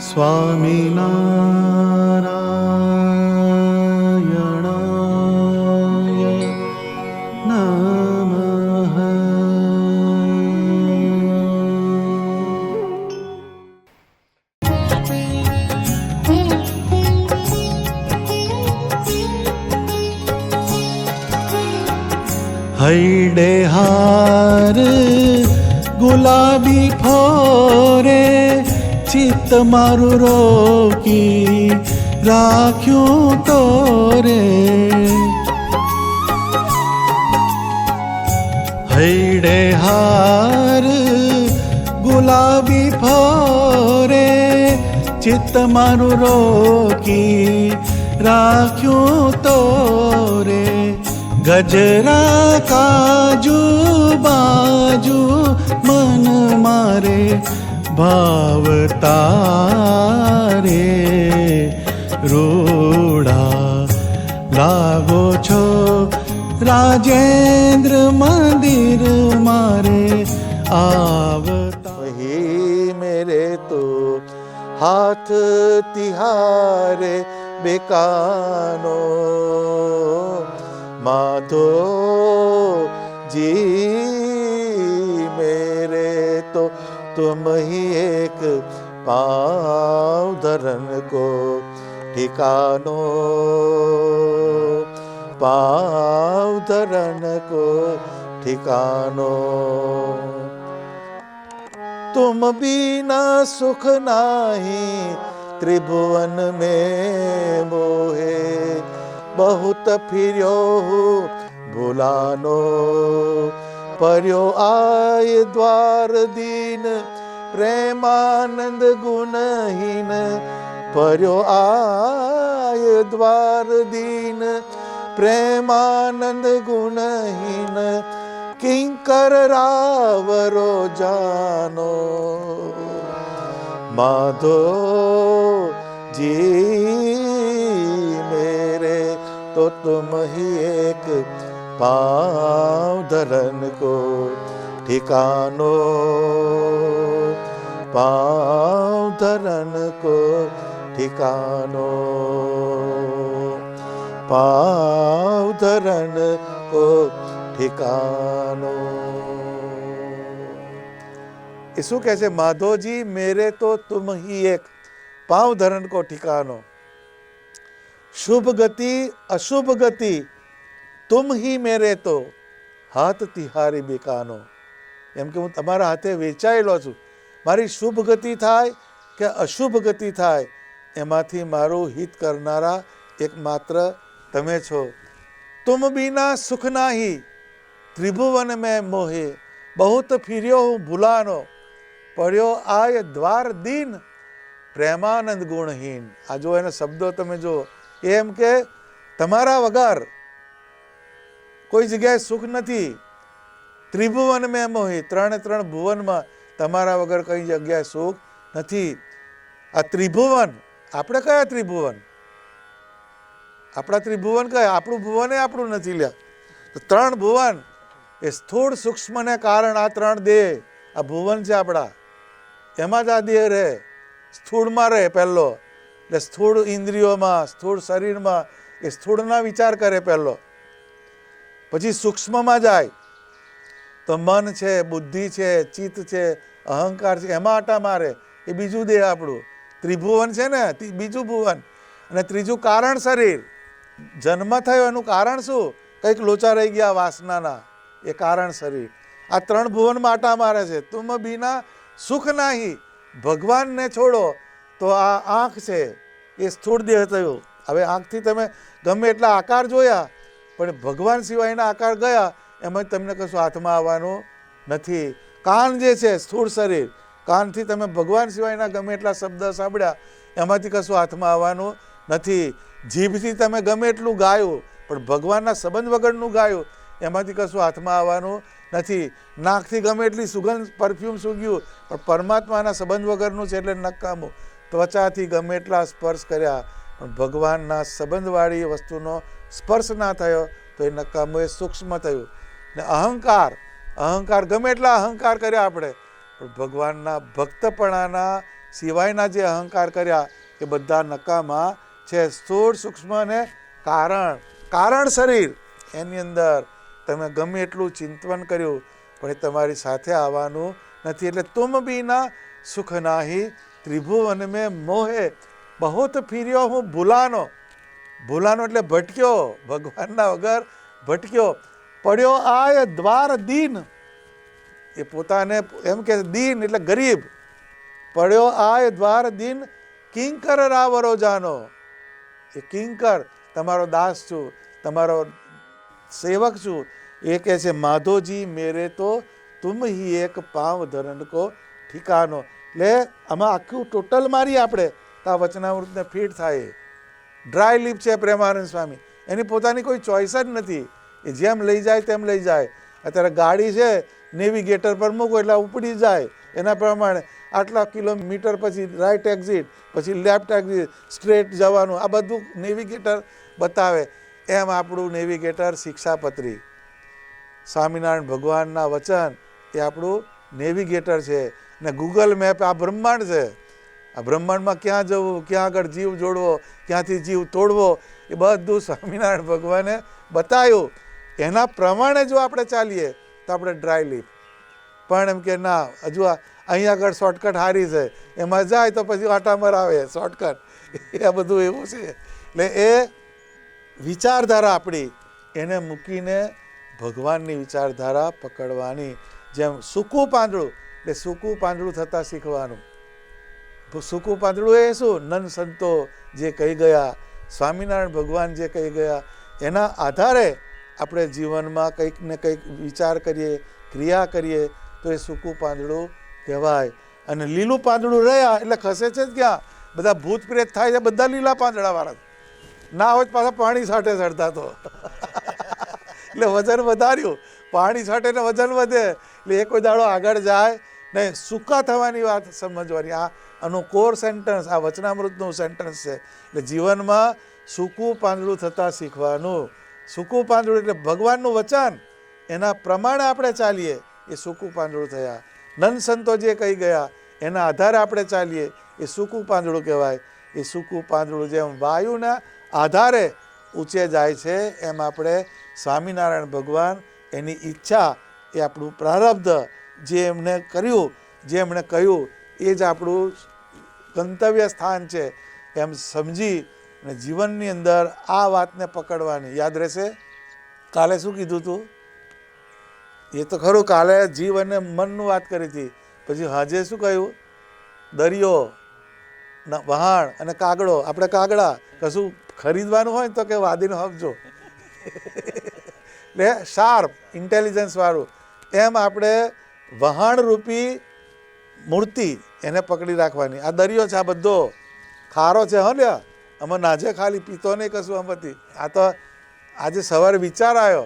સ્વામિનારાયણાય નમઃ. હૈડે હાર ગુલાબી ફોરે ચિત્ત મારું રોકી રાખ્યું તોરે. હૈડે હાર ગુલાબી ફોરે ચિત્ત મારું રોકી રાખ્યું તોરે. ગજરા કાજુ બાજુ મન મારે ભાવતારે. રૂડા લાગો છો રાજેન્દ્ર મંદિર મારે આવતા. वही मेरे तो हाथ तिहारे बेकानो माधो जी मेरे तो तुम ही एक पाँव धरन को ठिकानो पाँव धरन को ठिकानो. तुम बिना सुख नाही त्रिभुवन में मोहे बहुत फिर्यो भुलानो. पर्यो आय द्वार दीन प्रेमानंद गुणहीन. पर्यो आय द्वार दीन प्रेमानंद गुणहीन. किंकर रावरो जानो माधो जी मेरे तो तुम ही एक पाँव धरन को ठिकानो पाँव धरन को ठिकानो पाँव धरन को ठिकानो. એ શું કહે છે? માધોજી મેરે તો તુમ ही एक पाँव धरन को ठिकानो. शुभ गति अशुभ गति तुम ही मेरे तो हाथ तिहारी बेकानो. એમ કે હું તમારા હાથે વેચાયેલો છું. મારી શુભ ગતિ થાય કે અશુભ ગતિ થાય એમાંથી મારું હિત કરનારા એકમાત્ર તમે છો. तुम बिना सुख नाही त्रिभुवन में मोहे बहुत फिर्यो हूँ भुलानो. પડ્યો આય દ્વાર દીન પ્રેમાનંદ ગુણહીન. આ જો એના શબ્દો તમે જો એમ કે તમારા વગર કોઈ જગ્યાએ સુખ નથી. ત્રિભુવન મેં મોહી ત્રણે ત્રણ ભુવનમાં તમારા વગર કઈ જગ્યાએ સુખ નથી. આ ત્રિભુવન આપણે કયા ત્રિભુવન? આપણા ત્રિભુવન કયા? આપણું ભુવન એ આપણું નથી લ્યા. તો ત્રણ ભુવન એ સ્થૂળ સૂક્ષ્મને કારણ આ ત્રણ દેહ આ ભુવન છે આપણા. એમાં જ આ દેહ રહે, સ્થૂળમાં રહે પહેલો. એટલે સ્થૂળ ઇન્દ્રિયોમાં સ્થૂળ શરીરમાં એ સ્થૂળના વિચાર કરે પહેલો. પછી સૂક્ષ્મમાં જાય તો મન છે, બુદ્ધિ છે, ચિત્ત છે, અહંકાર છે, એમાં આટા મારે. એ બીજું દેહ આપણું ત્રિભુવન છે ને, બીજું ભુવન. અને ત્રીજું કારણ શરીર. જન્મ થયો એનું કારણ શું? કંઈક લોચા રહી ગયા વાસનાના, એ કારણ શરીર. આ ત્રણ ભુવનમાં આટા મારે છે. તુમ બીના સુખ નહીં. ભગવાનને છોડો તો આ આંખ છે એ સ્થૂળ દેહ થયો. હવે આંખથી તમે ગમે એટલા આકાર જોયા પણ ભગવાન સિવાયના આકાર ગયા એમાં તમને કશું હાથમાં આવવાનું નથી. કાન જે છે સ્થૂળ શરીર, કાનથી તમે ભગવાન સિવાયના ગમે એટલા શબ્દ સાંભળ્યા એમાંથી કશું હાથમાં આવવાનું નથી. જીભથી તમે ગમે એટલું ગાયું પણ ભગવાનના સંબંધ વગરનું ગાયું એમાંથી કશું હાથમાં આવવાનું નથી. નાકથી ગમે એટલી સુગંધ પરફ્યુમ સૂંઘ્યું પણ પરમાત્માના સંબંધ વગરનું છે એટલે નકામું. ત્વચાથી ગમે એટલા સ્પર્શ કર્યા પણ ભગવાનના સંબંધવાળી વસ્તુનો સ્પર્શ ના થયો તો એ નકામું, એ સૂક્ષ્મ થયું. ને અહંકાર ગમે એટલા અહંકાર કર્યા આપણે પણ ભગવાનના ભક્તપણાના સિવાયના જે અહંકાર કર્યા એ બધા નકામા છે. સ્થૂળ સૂક્ષ્મ અને કારણ શરીર, એની અંદર તમે ગમે એટલું ચિંતન કર્યું પણ એ તમારી સાથે આવવાનું નથી. એટલે તુમ બીના સુખ નાહી ત્રિભુવન મેં મોહે બહુત ફિર્યો હું ભૂલાનો. ભૂલાનો એટલે ભટક્યો, ભગવાનના વગર ભટક્યો. પડ્યો આય દ્વાર દીન, એ પોતાને એમ કે દીન એટલે ગરીબ. પડ્યો આય દ્વાર દીન કિંકર રાવરો જાનો. એ કિંકર તમારો દાસ છું, તમારો સેવક છું. એ કહે છે માધોજી મેરે તો તુમ હી એક પાવ ધરણ કો ઠિકાનો. એટલે આમાં આખું ટોટલ મારી આપણે તો આ વચનામૃતને ફિટ થાય. ડ્રાય લીપ છે પ્રેમાનંદ સ્વામી, એની પોતાની કોઈ ચોઈસ જ નથી. એ જેમ લઈ જાય તેમ લઈ જાય. અત્યારે ગાડી છે, નેવિગેટર પર મૂકો એટલે ઉપડી જાય. એના પ્રમાણે આટલા કિલોમીટર પછી રાઈટ એક્ઝિટ, પછી લેફ્ટ એક્ઝિટ, સ્ટ્રેટ જવાનું, આ બધું નેવિગેટર બતાવે. એમ આપણું નેવિગેટર શિક્ષાપત્રી, સ્વામિનારાયણ ભગવાનના વચન એ આપણું નેવિગેટર છે. ને ગૂગલ મેપ આ બ્રહ્માંડ છે. આ બ્રહ્માંડમાં ક્યાં જવું, ક્યાં આગળ જીવ જોડવો, ક્યાંથી જીવ તોડવો, એ બધું સ્વામિનારાયણ ભગવાને બતાવ્યું. એના પ્રમાણે જો આપણે ચાલીએ તો આપણે ડ્રાય લીફ. પણ એમ કે ના, હજુ અહીં આગળ શોર્ટકટ હારી છે, એમાં જાય તો પછી વાટામર આવે શોર્ટકટ. એ બધું એવું છે. એટલે એ વિચારધારા આપણી એને મૂકીને ભગવાનની વિચારધારા પકડવાની. જેમ સૂકું પાંદડું, એટલે સૂકું પાંદડું થતાં શીખવાનું. સૂકું પાંદડું એ શું? નન સંતો જે કહી ગયા, સ્વામિનારાયણ ભગવાન જે કહી ગયા, એના આધારે આપણે જીવનમાં કંઈક ને કંઈક વિચાર કરીએ, ક્રિયા કરીએ તો એ સૂકું પાંદડું કહેવાય. અને લીલું પાંદડું રહ્યા એટલે ખસે છે જ ક્યાં? બધા ભૂત પ્રેત થાય છે, બધા લીલા પાંદડાવાળા. ના હોય પાછા પાણી છાંટે ચડતા તો એટલે વજન વધાર્યું. પાણી છાંટે ને વજન વધે એટલે એ કોઈ દાડો આગળ જાય નહીં. સૂકા થવાની વાત સમજવાની. આનું કોર સેન્ટન્સ આ વચનામૃતનું સેન્ટન્સ છે. એટલે જીવનમાં સૂકું પાંદડું થતાં શીખવાનું. સૂકું પાંદડું એટલે ભગવાનનું વચન, એના પ્રમાણે આપણે ચાલીએ એ સૂકું પાંદડું થયા. નન સંતો જે કહી ગયા એના આધારે આપણે ચાલીએ એ સૂકું પાંદડું કહેવાય. એ સૂકું પાંદડું જેમ વાયુના આધારે ઊંચે જાય છે, એમ આપણે સ્વામિનારાયણ ભગવાન એની ઈચ્છા, એ આપણું પ્રારબ્ધ, જે એમણે કર્યું, જે એમણે કહ્યું એ જ આપણું ગંતવ્ય સ્થાન છે એમ સમજી અને જીવનની અંદર આ વાતને પકડવાની. યાદ રહેશે કાલે શું કીધું હતું? એ તો ખરું, કાલે જીવ અને મનનું વાત કરી હતી. પછી હાજે શું કહ્યું? દરિયો, વહાણ અને કાગડો. આપણે કાગડા કશું ખરીદવાનું હોય તો કે વાદીને હકજો. એટલે શાર્પ ઇન્ટેલિજન્સ વાળું. એમ આપણે વહાણરૂપી મૂર્તિ એને પકડી રાખવાની. આ દરિયો છે, આ બધો ખારો છે. હા લ્યા, અમે નાજે ખાલી પીતો નહીં કશું આમાંથી. આ તો આજે સવારે વિચાર આવ્યો,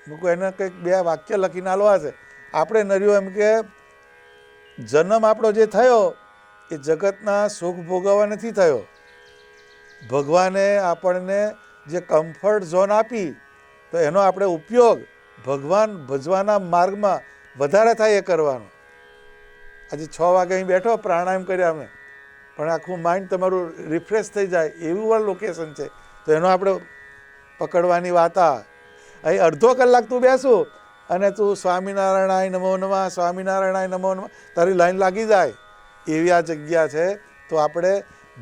મૂકું એને કંઈક 2 વાક્ય લખીને આલવા છે. આપણે નર્યું એમ કે જન્મ આપણો જે થયો એ જગતના સુખ ભોગવવા નથી થયો. ભગવાને આપણને જે કમ્ફર્ટ ઝોન આપી તો એનો આપણે ઉપયોગ ભગવાન ભજવાના માર્ગમાં વધારે થાય એ કરવાનો. આજે 6 વાગે અહીં બેઠો, પ્રાણાયામ કર્યા અમે, પણ આખું માઇન્ડ તમારું રિફ્રેશ થઈ જાય એવું પણ લોકેશન છે. તો એનો આપણે પકડવાની વાત. અહીં અડધો કલાક તું બેસું અને તું સ્વામિનારાયણાય નમો નમઃ, સ્વામિનારાયણાય નમો નમઃ, તારી લાઈન લાગી જાય એવી આ જગ્યા છે. તો આપણે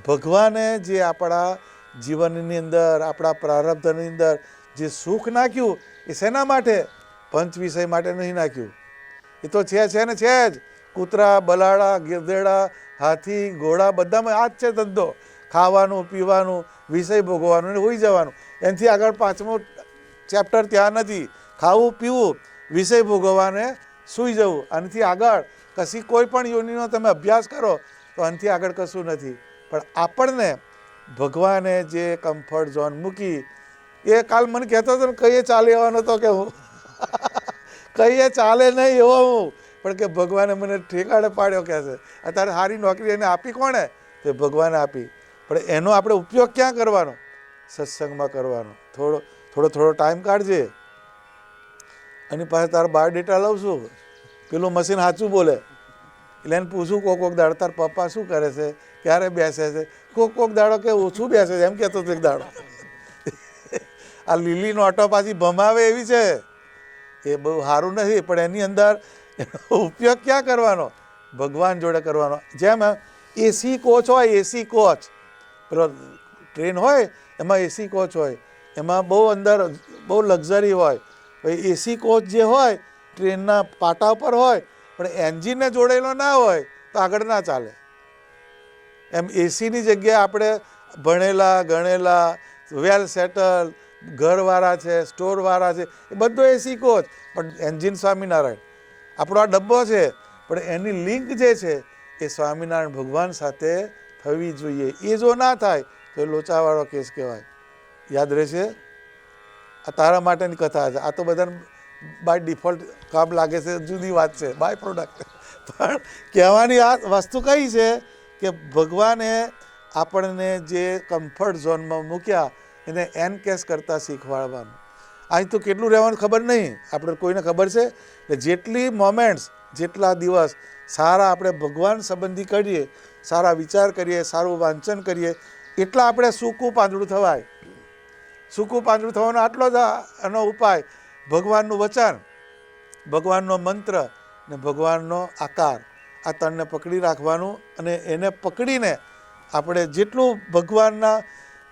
ભગવાને જે આપણા જીવનની અંદર, આપણા પ્રારબ્ધની અંદર જે સુખ નાખ્યું એ શેના માટે? પંચ વિષય માટે નહીં નાખ્યું. એ તો છે ને છે જ. કૂતરા, બલાડા, ગીરદેડા, હાથી, ઘોડા બધામાં આ જ છે ધંધો. ખાવાનું, પીવાનું, વિષય ભોગવવાનું ને હોઈ જવાનું. એનાથી આગળ 5મો ચેપ્ટર ત્યાં નથી. ખાવું, પીવું, વિષય ભોગવવાને સૂઈ જવું. આનાથી આગળ કશી કોઈ પણ યોનિનો તમે અભ્યાસ કરો તો આનાથી આગળ કશું નથી. પણ આપણને ભગવાને જે કમ્ફર્ટ ઝોન મૂકી એ કાલ મને કહેતો હતો ને કહીએ ચાલે એવાનો હતો કે હું કહીએ ચાલે નહીં એવો હું, પણ કે ભગવાને મને ઠેકાડે પાડ્યો કહે છે. અત્યારે સારી નોકરી એને આપી કોણે? તે ભગવાને આપી. પણ એનો આપણે ઉપયોગ ક્યાં કરવાનો? સત્સંગમાં કરવાનો. થોડો ટાઈમ કાઢજે. એની પાસે તારા બાયોડેટા લઉં છું, પેલું મશીન સાચું બોલે. એટલે એને પૂછું કોક દાડો તાર પપ્પા શું કરે છે, ક્યારે બેસે છે, કોક દાડો કે ઓછું બેસે છે એમ કહેતો હતો એક દાડો. આ લીલી નોટો પાછી ભમાવે એવી છે, એ બહુ સારું નથી, પણ એની અંદર ઉપયોગ ક્યાં કરવાનો? ભગવાન જોડે કરવાનો. જેમ એસી કોચ હોય, એસી કોચ, પેલો ટ્રેન હોય એમાં એસી કોચ હોય, એમાં બહુ અંદર બહુ લક્ઝરી હોય. ભાઈ એસી કોચ જે હોય ટ્રેનના પાટા ઉપર હોય, પણ એન્જિનને જોડેલો ના હોય તો આગળ ના ચાલે. એમ એસીની જગ્યાએ આપણે ભણેલા ગણેલા વેલ સેટલ ઘરવાળા છે, સ્ટોરવાળા છે, એ બધો એસી કોચ, પણ એન્જિન સ્વામિનારાયણ. આપણો આ ડબ્બો છે, પણ એની લિંક જે છે એ સ્વામિનારાયણ ભગવાન સાથે થવી જોઈએ. એ જો ના થાય તો એ લોચાવાળો કેસ કહેવાય. યાદ રહેશે? આ તારા માટેની કથા છે. આ તો બધાને બાય ડિફોલ્ટ કામ લાગે છે, જુદી વાત છે, બાય પ્રોડક્ટ. પણ કહેવાની આ વસ્તુ કઈ છે કે ભગવાને આપણને જે કમ્ફર્ટ ઝોનમાં મૂક્યા એને એનકેસ કરતાં શીખવાડવાનું. અહીં તો કેટલું રહેવાનું ખબર નહીં, આપણે કોઈને ખબર છે? કે જેટલી મોમેન્ટ્સ, જેટલા દિવસ સારા આપણે ભગવાન સંબંધી કરીએ, સારા વિચાર કરીએ, સારું વાંચન કરીએ, એટલા આપણે સૂકું પાંદડું થવાય. સૂકું પાંદડું થવાનો આટલો જ એનો ઉપાય. ભગવાનનું વચન, ભગવાનનો મંત્ર ને ભગવાનનો આકાર, આ ત્રણને પકડી રાખવાનું. અને એને પકડીને આપણે જેટલું ભગવાનના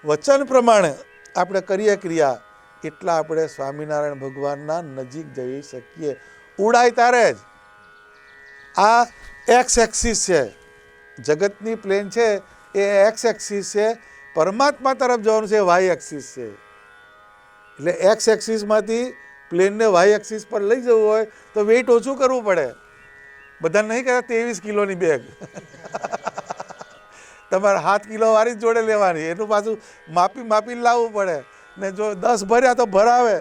વચન પ્રમાણે આપણે કરીએ ક્રિયા, એટલા આપણે સ્વામિનારાયણ ભગવાનના નજીક જઈ શકીએ. ઉડાય તારે જ. આ એક્સ એક્સિસ છે, જગતની પ્લેન છે એ એક્સ એક્સિસ છે, પરમાત્મા તરફ જવાનું છે વાય એક્સિસ છે. એટલે એક્સ એક્સિસમાંથી પ્લેનને વાય એક્સિસ પર લઈ જવું હોય તો વેઇટ ઓછું કરવું પડે. બધાને નહીં કહેતા 23 કિલોની બેગ તમારે 7 કિલો વાળી જ જોડે લેવાની, એનું પાછું માપીને લાવવું પડે. ને જો 10 ભર્યા તો ભરાવે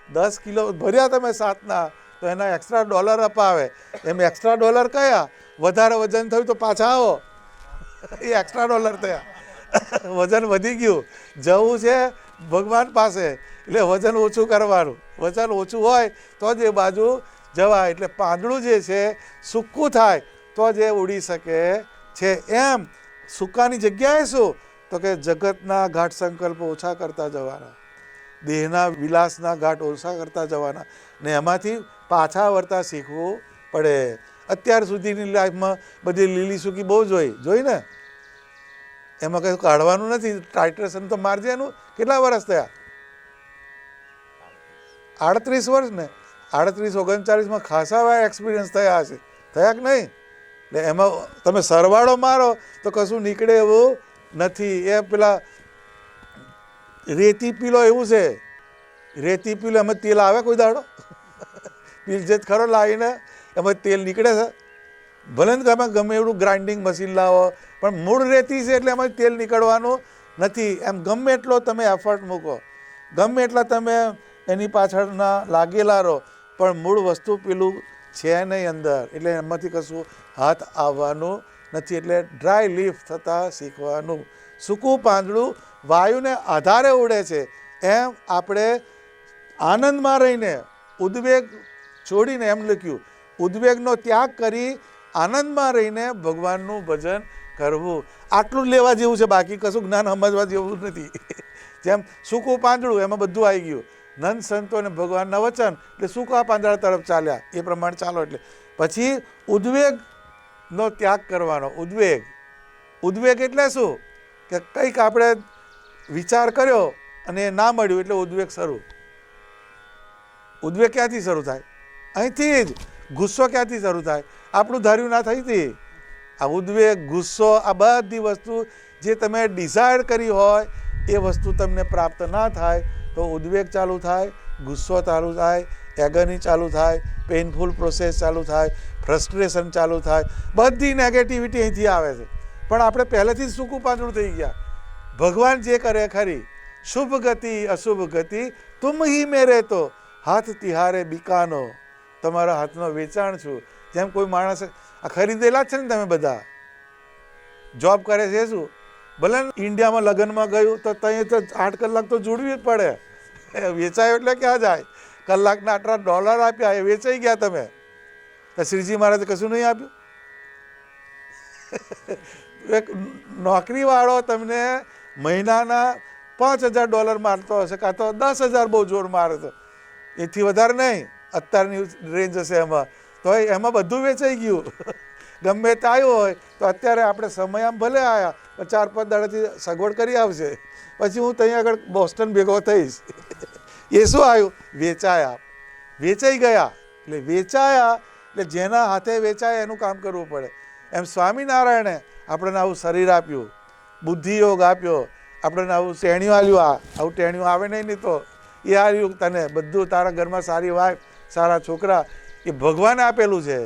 10 કિલો ભર્યા તમે 7ના તો એના એક્સ્ટ્રા ડોલર અપાવે. એમ એક્સ્ટ્રા ડોલર કયા? વધારે વજન થયું તો પાછા આવો, એ એક્સ્ટ્રા ડોલર થયા. વજન વધી ગયું, જવું છે ભગવાન પાસે, એટલે વજન ઓછું કરવાનું. વજન ઓછું હોય તો જ એ બાજુ જવાય. એટલે પાંદડું જે છે સૂકું થાય તો જ એ ઉડી શકે છે. એમ સૂકાની જગ્યાએ શું? તો કે જગતના ઘાટ સંકલ્પો ઓછા કરતા જવાના, દેહના વિલાસના ઘાટ ઓછા કરતા જવાના, ને એમાંથી પાછા વળતા શીખવું પડે. અત્યાર સુધીની લાઈફમાં બધી લીલી સૂકી બહુ જોઈ ને, એમાં કંઈ કાઢવાનું નથી. ટાઇટ્રેશન તો મારજે. એનું કેટલા વર્ષ થયા? 38 વર્ષ ને 38-39માં ખાસા એક્સપિરિયન્સ થયા હશે, થયા કે નહીં? એટલે એમાં તમે સરવાળો મારો તો કશું નીકળે એવું નથી. એ પેલા રેતી પીલો એવું છે, રેતી પીલો એમાં તેલ આવે કોઈ દાડો? પીલજે જ ખરો લાવીને એમાં તેલ નીકળે છે. ભલે ને તમે ગમે એવું ગ્રાઇન્ડિંગ મશીન લાવો, પણ મૂળ રેતી છે એટલે એમાં તેલ નીકળવાનું નથી. એમ ગમે એટલો તમે એફર્ટ મૂકો, ગમે એટલા તમે એની પાછળના લાગેલા રહો, પણ મૂળ વસ્તુ પેલું છે નહીં અંદર, એટલે એમાંથી કશું હાથ આવવાનું નથી. એટલે ડ્રાય લીફ થતાં શીખવાનું. સૂકું પાંદડું વાયુને આધારે ઉડે છે, એમ આપણે આનંદમાં રહીને, ઉદ્વેગ છોડીને, એમ લખ્યું, ઉદ્વેગનો ત્યાગ કરી આનંદમાં રહીને ભગવાનનું ભજન કરવું. આટલું જ લેવા જેવું છે, બાકી કશું જ્ઞાન સમજવા જેવું નથી. જેમ સૂકું પાંદડું એમાં બધું આવી ગયું. નંદ સંતો અને ભગવાનના વચન એટલે સૂકા પાંદડા તરફ ચાલ્યા, એ પ્રમાણે ચાલો. એટલે પછી ઉદ્વેગનો ત્યાગ કરવાનો. ઉદ્વેગ એટલે શું? કે કંઈક આપણે વિચાર કર્યો અને એ ના મળ્યું એટલે ઉદ્વેગ શરૂ. ઉદ્વેગ ક્યાંથી શરૂ થાય? અહીંથી જ. ગુસ્સો ક્યાંથી શરૂ થાય? આપણું ધાર્યું ના થઈ હતી. આ ઉદ્વેગ, ગુસ્સો, આ બધી વસ્તુ જે તમે ડિઝાયર કરી હોય એ વસ્તુ તમને પ્રાપ્ત ના થાય તો ઉદ્વેગ ચાલુ થાય, ગુસ્સો ચાલુ થાય, એગની ચાલુ થાય, પેઇનફુલ પ્રોસેસ ચાલુ થાય, ફ્રસ્ટ્રેશન ચાલુ થાય. બધી નેગેટિવિટી અહીંથી આવે છે. પણ આપણે પહેલેથી જ સૂકું પાંદડું થઈ ગયા. ભગવાન જે કરે ખરી. શુભ ગતિ અશુભ ગતિ તુમ હી મેરે તો હાથ તિહારે બિકાનો. તમારા હાથનો વેચાણ છું. જેમ કોઈ માણસ આ ખરીદેલા જ છે ને, તમે બધા જોબ કરે છે શું? ભલે ઇન્ડિયામાં લગ્નમાં ગયું તો ત્યાં તો 8 કલાક તો જોડવી જ પડે. વેચાયો એટલે ક્યાં જાય? કલાકના આટલા ડોલર આપ્યા, એ વેચાઈ ગયા તમે. તો શ્રીજી મહારાજે કશું નહીં આપ્યું? એક નોકરીવાળો તમને મહિનાના $5,000 મારતો હશે, કાં તો 10,000 બહુ જોર મારે તો, એથી વધારે નહીં અત્યારની રેન્જ હશે એમાં, તો એમાં બધું વેચાઈ ગયું. ગમે તે આવ્યો હોય તો અત્યારે આપણે સમય આમ ભલે આવ્યા પણ 4-5 દાડાથી સગવડ કરી આવશે, પછી હું ત્યાં આગળ બોસ્ટન ભેગો થઈશ. એ શું આવ્યું? વેચાયા, વેચાઈ ગયા. એટલે વેચાયા એટલે જેના હાથે વેચાય એનું કામ કરવું પડે. એમ સ્વામિનારાયણે આપણને આવું શરીર આપ્યું, બુદ્ધિયોગ આપ્યો, આપણને આવું ટેણિયું આલ્યું. આવું ટેણિયું આવે નહીં તો એ આવ્યું તને, બધું તારા ઘરમાં સારી વાઈફ, સારા છોકરા, એ ભગવાને આપેલું છે.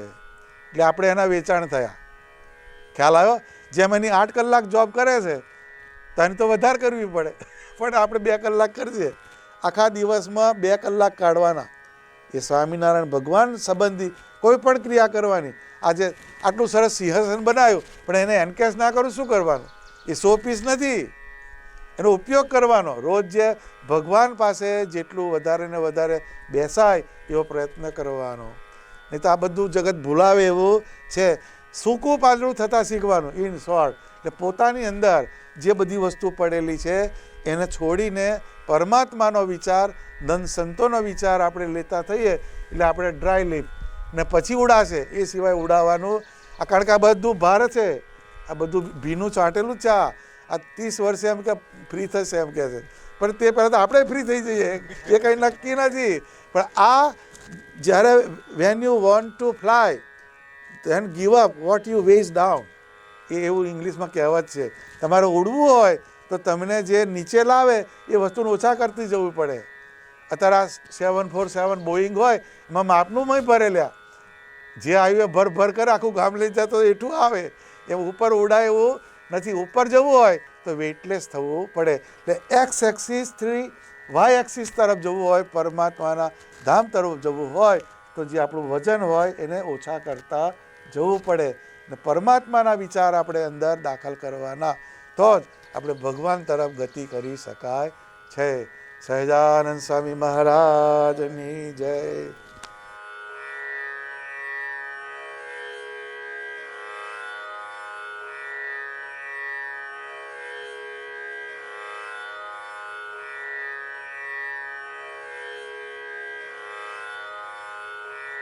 એટલે આપણે એના વેચાણ થયા. ખ્યાલ આવ્યો? જેમ એની 8 કલાક જોબ કરે છે તને તો વધારે કરવી પડે, પણ આપણે 2 કલાક કરજે. આખા દિવસમાં 2 કલાક કાઢવાના. એ સ્વામિનારાયણ ભગવાન સંબંધી કોઈ પણ ક્રિયા કરવાની. આજે આટલું સરસ સિંહાસન બનાવ્યું પણ એને એનકેસ ના કરું શું કરવાનું? એ 100 પીસ નથી, એનો ઉપયોગ કરવાનો. રોજ જે ભગવાન પાસે જેટલું વધારે ને વધારે બેસાય એવો પ્રયત્ન કરવાનો. નહીં તો આ બધું જગત ભૂલાવે એવું છે. સૂકું પાંદડું થતાં શીખવાનું. ઇન શોર્ટ, એટલે પોતાની અંદર જે બધી વસ્તુ પડેલી છે એને છોડીને પરમાત્માનો વિચાર, ધન સંતોનો વિચાર આપણે લેતા થઈએ એટલે આપણે ડ્રાય લીપ ને પછી ઉડાશે. એ સિવાય ઉડાવવાનું કારણ કે આ બધું ભાર છે, આ બધું ભીનું ચાટેલું ચા. આ 30 વર્ષે એમ કે ફ્રી થશે એમ કહે છે, પણ તે પહેલાં તો આપણે ફ્રી થઈ જઈએ, એ કંઈ નક્કી નથી. પણ આ જ્યારે when you want to fly then give up what you weighs down, એ એવું ઇંગ્લિશમાં કહેવત છે. તમારે ઉડવું હોય તો તમને જે નીચે લાવે એ વસ્તુને ઓછા કરતી જવું પડે. અત્યારે આ 747 બોઈંગ હોય એમાં માપનું મય ભરેલ્યા, જે આવ્યું ભર ભર કરે આખું ગામ લઈ જાય તો એટલું આવે. એમ ઉપર ઉડાય એવું નથી. ઉપર જવું હોય તો વેઇટલેસ થવું પડે. એટલે એક્સ એક્સિસ થી વાય એક્સિસ તરફ જવું હોય, પરમાત્માના ધામ તરફ જવું હોય તો જે આપણું વજન હોય એને ઓછા કરતા જવું પડે. ને પરમાત્માના વિચાર આપણે અંદર દાખલ કરવાના, તો જ આપણે ભગવાન તરફ ગતિ કરી શકાય છે. સહજાનંદ સ્વામી મહારાજની જય.